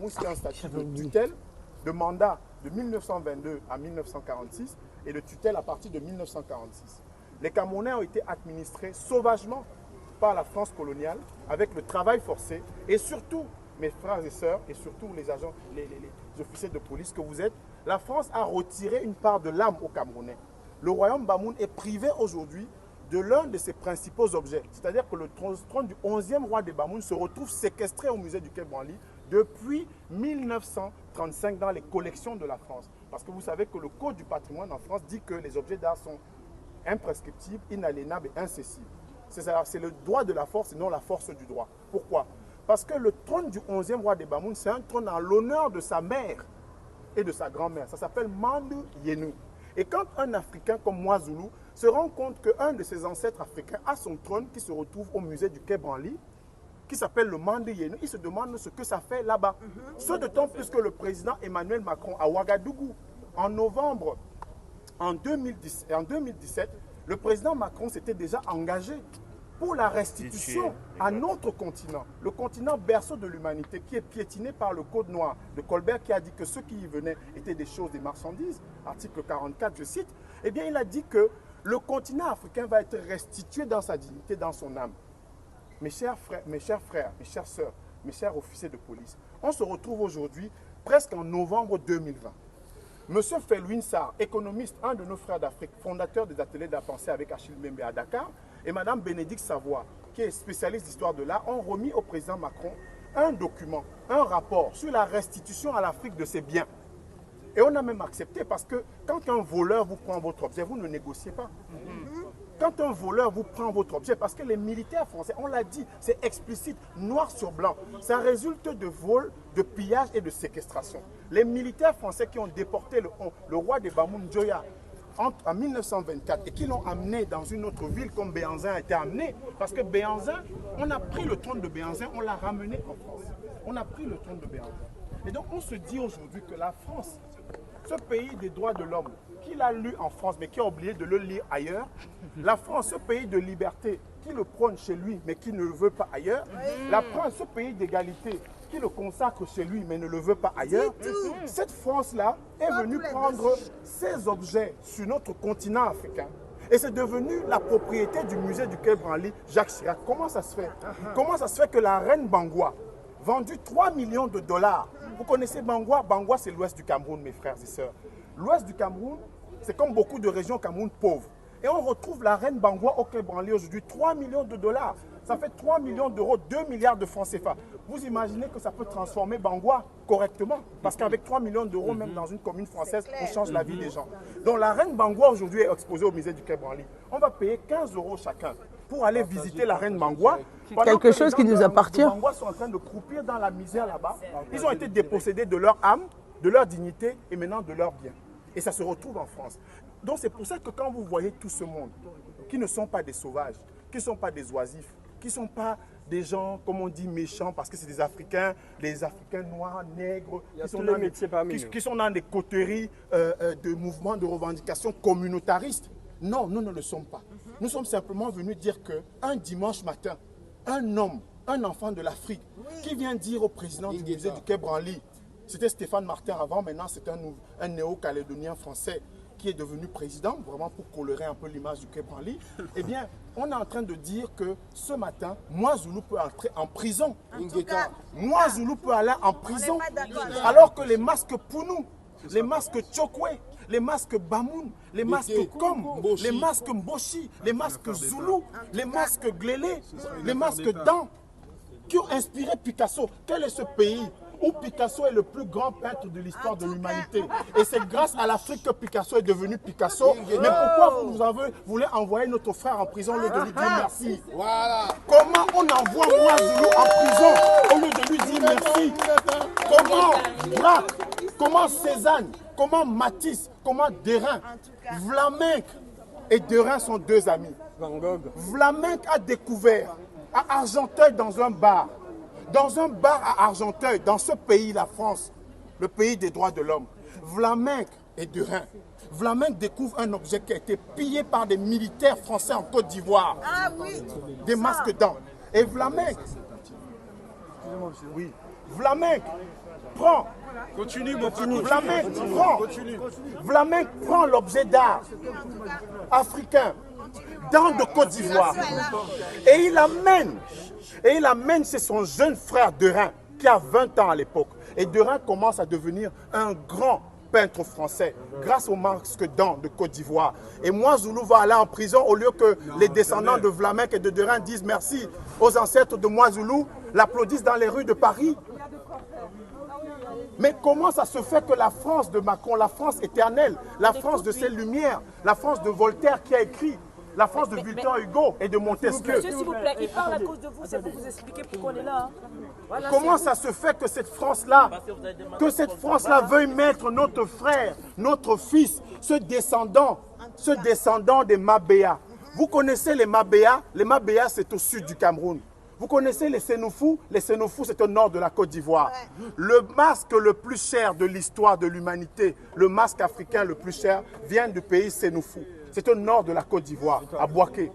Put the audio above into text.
Cameroun, c'était un statut de tutelle, de mandat de 1922 à 1946 et de tutelle à partir de 1946. Les Camerounais ont été administrés sauvagement par la France coloniale avec le travail forcé et surtout, mes frères et sœurs, et surtout les agents, les officiers de police que vous êtes, la France a retiré une part de l'âme aux Camerounais. Le royaume Bamoun est privé aujourd'hui de l'un de ses principaux objets. C'est-à-dire que le trône du 11e roi des Bamoun se retrouve séquestré au musée du Quai Branly depuis 1935 dans les collections de la France. Parce que vous savez que le Code du patrimoine en France dit que les objets d'art sont imprescriptibles, inaliénables et incessibles. C'est le droit de la force et non la force du droit. Pourquoi? Parce que le trône du 11e roi des Bamoun, c'est un trône en l'honneur de sa mère et de sa grand-mère. Ça s'appelle Mandou Yenou. Et quand un Africain comme moi, Zoulou, se rend compte qu'un de ses ancêtres africains a son trône qui se retrouve au musée du Quai Branly, qui s'appelle le Mandou Yenou, il se demande ce que ça fait là-bas. Ce d'autant plus que le président Emmanuel Macron à Ouagadougou, en novembre en 2017, le président Macron s'était déjà engagé pour la restitution à notre continent, le continent berceau de l'humanité qui est piétiné par le Code noir de Colbert qui a dit que ceux qui y venaient étaient des choses, des marchandises, article 44, je cite, eh bien il a dit que le continent africain va être restitué dans sa dignité, dans son âme. Mes chers frères, mes chères sœurs, mes chers officiers de police, on se retrouve aujourd'hui presque en novembre 2020. Monsieur Felwine Sarr, économiste, un de nos frères d'Afrique, fondateur des ateliers de la pensée avec Achille Mbembe à Dakar, et Madame Bénédicte Savoie, qui est spécialiste d'histoire de l'art, ont remis au président Macron un document, un rapport sur la restitution à l'Afrique de ses biens. Et on a même accepté parce que quand un voleur vous prend votre objet, vous ne négociez pas. Quand un voleur vous prend votre objet, parce que les militaires français, on l'a dit, c'est explicite, noir sur blanc, ça résulte de vols, de pillages et de séquestration. Les militaires français qui ont déporté le roi des Bamoun Djoya en 1924 et qui l'ont amené dans une autre ville comme Béhanzin a été amené, parce que Béhanzin, on a pris le trône de Béhanzin, on l'a ramené en France. On a pris le trône de Béhanzin. Et donc on se dit aujourd'hui que la France, ce pays des droits de l'homme, qui l'a lu en France mais qui a oublié de le lire ailleurs, la France, ce pays de liberté, qui le prône chez lui mais qui ne le veut pas ailleurs, la France, ce pays d'égalité, qui le consacre chez lui mais ne le veut pas ailleurs, cette France-là est venue prendre ces objets sur notre continent africain. Et c'est devenu la propriété du musée du Quai Branly, Jacques Chirac. Comment ça se fait? Comment ça se fait que la reine Bangwa, vendue 3 millions de dollars, vous connaissez Bangwa? Bangwa, c'est l'ouest du Cameroun, mes frères et sœurs. L'ouest du Cameroun, c'est comme beaucoup de régions Cameroun pauvres. Et on retrouve la reine Bangwa au Quai Branly aujourd'hui, 3 millions de dollars. Ça fait 3 millions d'euros, 2 milliards de francs CFA. Vous imaginez que ça peut transformer Bangwa correctement? Parce qu'avec 3 millions d'euros, même dans une commune française, on change la vie des gens. Donc la reine Bangwa aujourd'hui est exposée au musée du Quai Branly. On va payer 15 euros chacun pour aller visiter la reine Bangwa. Quelque chose qui nous appartient. Les Bangwa sont en train de croupir dans la misère là-bas. Ils ont été dépossédés de leur âme, de leur dignité et maintenant de leurs biens. Et ça se retrouve en France. Donc c'est pour ça que quand vous voyez tout ce monde, qui ne sont pas des sauvages, qui ne sont pas des oisifs, qui ne sont pas des gens, comme on dit, méchants, parce que c'est des Africains noirs, nègres, qui sont dans des coteries de mouvements de revendication communautaristes. Non, nous ne le sommes pas. Nous sommes simplement venus dire qu'un dimanche matin, un homme, un enfant de l'Afrique, qui vient dire au président du musée du Quai Branly, c'était Stéphane Martin avant, maintenant c'est un néo-calédonien français qui est devenu président, vraiment pour colorer un peu l'image du Quai Branly, eh bien, on est en train de dire que ce matin, moi, Zoulou peut entrer en prison. Moi, Zoulou peut aller en prison, alors que les masques Pounou, les masques Tchokwe, les masques Bamoun, les masques Kom, les masques Mboshi, les masques Zoulou, les masques Glélé, les masques Dan, qui ont inspiré Picasso. Quel est ce pays où Picasso est le plus grand peintre de l'histoire de l'humanité? Et c'est grâce à l'Afrique que Picasso est devenu Picasso. Mais pourquoi vous voulez envoyer notre frère en prison au lieu de lui dire merci? Comment on envoie moi Zoulou en prison au lieu de lui dire merci? Comment Braque, comment Cézanne, comment Matisse, comment Derain, Vlaminck et Derain sont deux amis. Vlaminck a découvert à Argenteuil dans un bar à Argenteuil, dans ce pays, la France, le pays des droits de l'homme, Vlaminck et Derain. Vlaminck découvre un objet qui a été pillé par des militaires français en Côte d'Ivoire. Ah oui. Des masques d'âme. Et Vlaminck, prend. Continue, mon Vlaminck prend l'objet d'art africain dans de Côte d'Ivoire et il amène chez son jeune frère Derain qui a 20 ans à l'époque. Et Derain commence à devenir un grand peintre français grâce au masque d'An de Côte d'Ivoire. Et Mwazoulou va aller en prison au lieu que les descendants de Vlaminck et de Derain disent merci aux ancêtres de Mwazoulou, l'applaudissent dans les rues de Paris. Mais comment ça se fait que la France de Macron, la France éternelle, la France de ses lumières, la France de Voltaire qui a écrit, la France de Victor Hugo et de Montesquieu. Monsieur, s'il vous plaît, il parle à cause de vous, c'est pour vous expliquer pourquoi on est là. Voilà, comment ça se fait que cette France-là, veuille mettre notre frère, notre fils, ce descendant des Mabéas. Vous connaissez les Mabéas? Les Mabéas, c'est au sud du Cameroun. Vous connaissez les Sénoufous? Les Sénoufous, c'est au nord de la Côte d'Ivoire. Le masque le plus cher de l'histoire de l'humanité, le masque africain le plus cher, vient du pays Sénoufou. C'est au nord de la Côte d'Ivoire, à Bouaké.